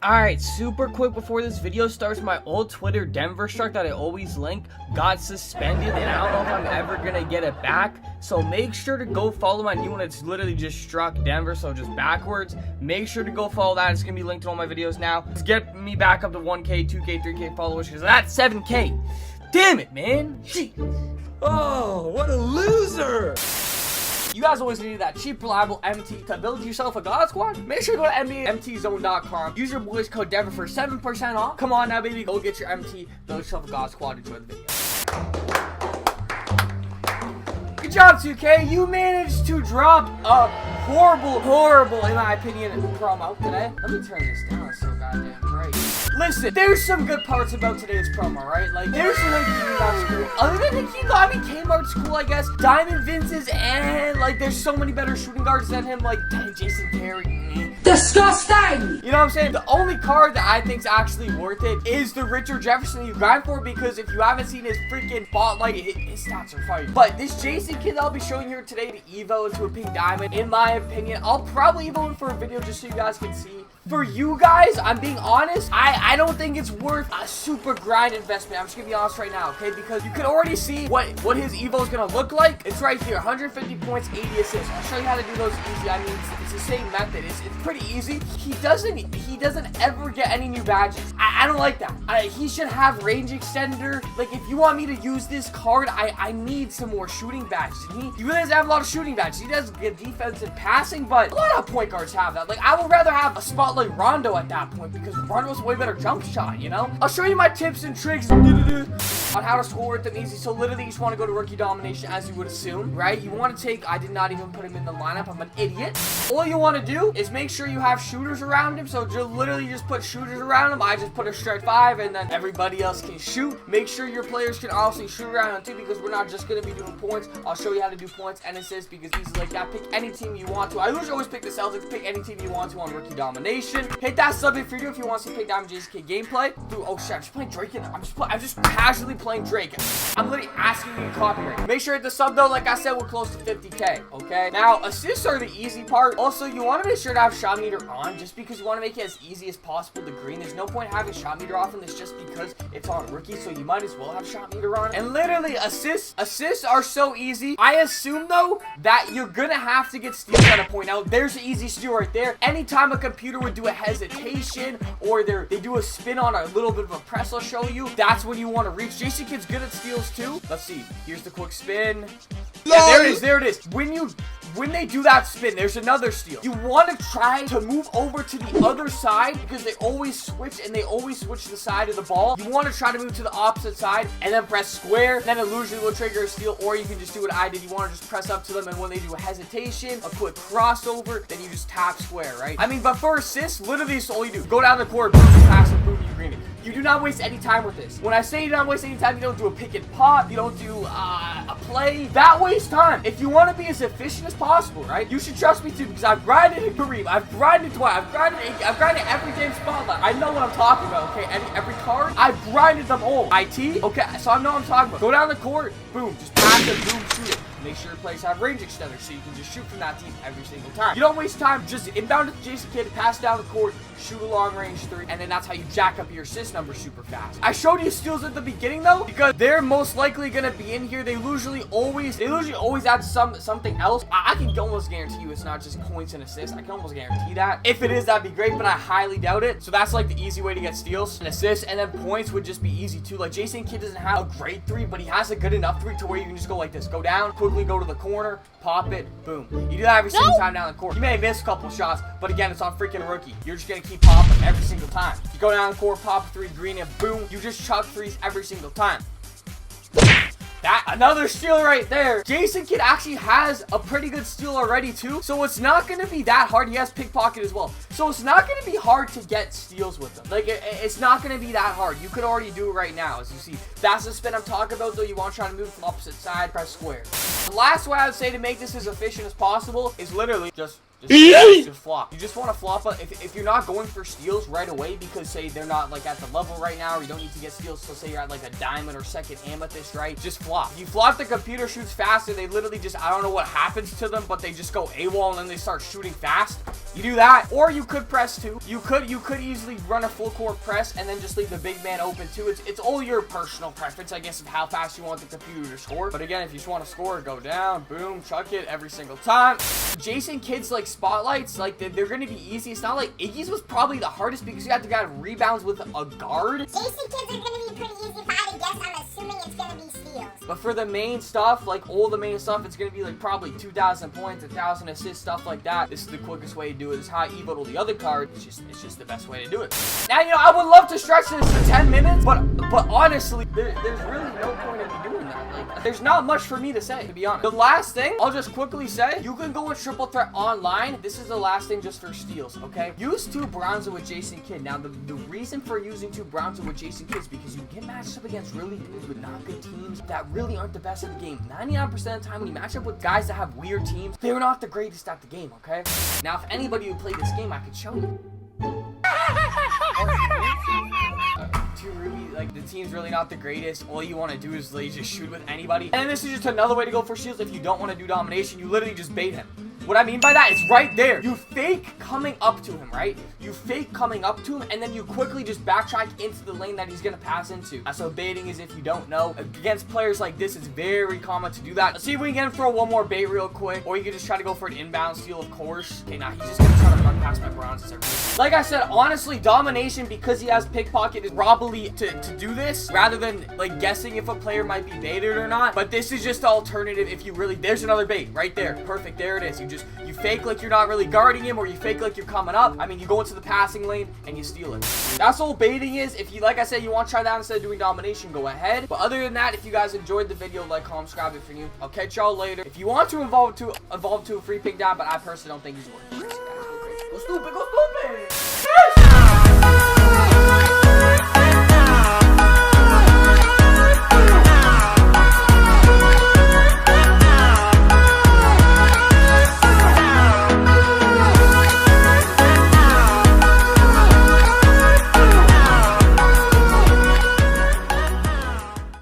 Alright, super quick before this video starts, my old Twitter Denver Shark that I always link got suspended, and I don't know if I'm ever gonna get it back. So make sure to go follow my new one. It's literally just Struck Denver, so just backwards. Make sure to go follow that. It's gonna be linked to all my videos now. Let's get me back up to 1K, 2K, 3K followers, because that's 7K. Damn it, man. Jeez. Oh, what a loser! You guys always needed that cheap, reliable MT to build yourself a God Squad? Make sure to go to MTZone.com. Use your boys code Denver for 7% off. Come on now, baby. Go get your MT. Build yourself a God Squad. Enjoy the video. Good job, 2K. You managed to drop a horrible, in my opinion, promo today. Let me turn this down. It's so goddamn bright. Listen, there's some good parts about today's promo, right? Like, there's some Kingdom School. Other than the Kingdom, I mean, Kmart School, I guess. Diamond Vince's, and, like, there's so many better shooting guards than him. Like, dang, Jason Terry. Disgusting! You know what I'm saying? The only card that I think's actually worth it is the Richard Jefferson you grind for, because if you haven't seen his freaking spotlight, his stats are fire. But this Jason kid that I'll be showing here today to evo into a pink diamond, in my opinion, I'll probably evo him for a video just so you guys can see. For you guys, I'm being honest, I don't think it's worth a super grind investment. I'm just gonna be honest right now, okay? Because you can already see what his evo is gonna look like. It's right here, 150 points, 80 assists. I'll show you how to do those easy. I mean, it's the same method. It's pretty easy. He doesn't ever get any new badges. I don't like that. He should have range extender. Like, if you want me to use this card, I need some more shooting badges. And he really doesn't have a lot of shooting badges. He does good defense and passing, but a lot of point guards have that. Like, I would rather have a spot like Rondo at that point, because Rondo's a way better jump shot, you know? I'll show you my tips and tricks on how to score with them easy. So literally you just want to go to rookie domination, as you would assume, right? You want to take, I did not even put him in the lineup, I'm an idiot. All you want to do is make sure you have shooters around him. So literally just put shooters around him. I just put a strike 5, and then everybody else can shoot. Make sure your players can also shoot around him too, because we're not just going to be doing points. I'll show you how to do points and assists, because easy like that. Pick any team you want to. I usually always pick the Celtics. Pick any team you want to on rookie domination. Hit that sub if you want to see Pink Diamond Jason Kidd gameplay. Dude, oh shit, I'm just playing Drake in there. I'm just casually playing Drake. I'm literally asking you to copyright. Make sure hit the sub though. Like I said, we're close to 50K. Okay. Now, assists are the easy part. Also, you want to make sure to have shot meter on, just because you want to make it as easy as possible to green. There's no point having shot meter off in this just because it's on rookie, so you might as well have shot meter on. And literally, assists are so easy. I assume though that you're gonna have to get steals at a point. Now, there's an easy steal right there. Anytime a computer would do a hesitation, or they do a spin on a little bit of a press, I'll show you, that's when you want to reach. Jason Kidd's good at steals too. Let's see. Here's the quick spin. Yeah, there it is. When they do that spin, there's another steal. You want to try to move over to the other side, because they always switch, and they always switch the side of the ball. You want to try to move to the opposite side and then press square. Then it usually will trigger a steal, or you can just do what I did. You want to just press up to them, and when they do a hesitation, a quick crossover, then you just tap square, right? I mean, but for assists, literally it's all you do. Go down the court, boom, pass, and boom, you green it. You do not waste any time with this. When I say you don't waste any time, you don't do a pick and pop, you don't do a play. That wastes time. If you want to be as efficient as possible, right? You should trust me too, because I've grinded in Kareem, I've grinded Dwight, I've grinded every damn spotlight. I know what I'm talking about, okay? Every card, I've grinded them all. IT, okay, so I know what I'm talking about. Go down the court, boom, just pass it, boom, shoot it. Make sure your players have range extenders, so you can just shoot from that team every single time. You don't waste time. Just inbound to Jason Kidd, pass down the court, shoot a long range 3, and then that's how you jack up your assist number super fast. I showed you steals at the beginning though, because they're most likely gonna be in here. They usually always add something else. I can almost guarantee you it's not just points and assists. I can almost guarantee that. If it is, that'd be great, but I highly doubt it. So that's like the easy way to get steals and assists, and then points would just be easy too. Like, Jason Kidd doesn't have a great 3, but he has a good enough 3 to where you can just go like this. Go down, quickly go to the corner, pop it, boom. You do that every single time down the court. You may miss a couple shots, but again, it's on freaking rookie. You're just gonna keep popping every single time. You go down the court, pop a 3, green it, boom. You just chuck 3s every single time. That, another steal right there. Jason Kidd actually has a pretty good steal already too, so it's not going to be that hard. He has pickpocket as well, so it's not going to be hard to get steals with him. Like, it's not going to be that hard. You could already do it right now, as you see. That's the spin I'm talking about though. You want to try to move from opposite side, press square. The last way I would say to make this as efficient as possible is literally just flop. You just want to flop up. If you're not going for steals right away, because say they're not like at the level right now, or you don't need to get steals, so say you're at like a diamond or second amethyst, right? Just flop. If you flop, the computer shoots faster. They literally just, I don't know what happens to them, but they just go AWOL and then they start shooting fast. You do that, or you could press 2. You could easily run a full court press and then just leave the big man open too. It's all your personal preference, I guess, of how fast you want the computer to score. But again, if you just want to score, go down, boom, chuck it every single time. Jason Kidd's like spotlights, like they're gonna be easy. It's not like Iggy's was probably the hardest because you had to get rebounds with a guard. Jason Kids are gonna be pretty easy. If I had to guess, I'm assuming it's gonna be steals. But for the main stuff, like all the main stuff, it's gonna be like probably 2,000 points, 1,000 assists, stuff like that. This is the quickest way to do it. Is how I evoed the other card. It's just the best way to do it. Now, you know, I would love to stretch this to 10 minutes, but honestly, there's really no point in me doing that. Like, there's not much for me to say, to be honest. The last thing, I'll just quickly say, you can go with Triple Threat online. This is the last thing just for steals, okay? Use 2 Bronzer with Jason Kidd. Now, the reason for using 2 Bronzer with Jason Kidd is because you get matched up against really good but not good teams that really aren't the best at the game. 99% of the time when you match up with guys that have weird teams, they're not the greatest at the game, okay? Now, if anybody who played this game, I could show you. Like, the team's really not the greatest. All you want to do is like, just shoot with anybody. And this is just another way to go for shields. If you don't want to do domination, you literally just bait him. What I mean by that is right there. You fake coming up to him, right? You fake coming up to him, and then you quickly just backtrack into the lane that he's going to pass into. That's what baiting is if you don't know. Against players like this, it's very common to do that. Let's see if we can throw one more bait real quick. Or you can just try to go for an inbound steal, of course. Okay, now he's just going to try to run past my bronzes. Like I said, honestly, domination, because he has pickpocket, is probably to do this rather than like guessing if a player might be baited or not. But this is just the alternative if you really... There's another bait right there. Perfect. There it is. You fake like you're not really guarding him, or you fake like you're coming up. I mean, you go into the passing lane and you steal it. That's all baiting is. If you, like I said, you want to try that instead of doing domination, go ahead. But other than that, if you guys enjoyed the video, like, comment, subscribe if you're new. I'll catch y'all later. If you want to evolve to a free pick down, but I personally don't think he's worth it. Go stupid, go stupid.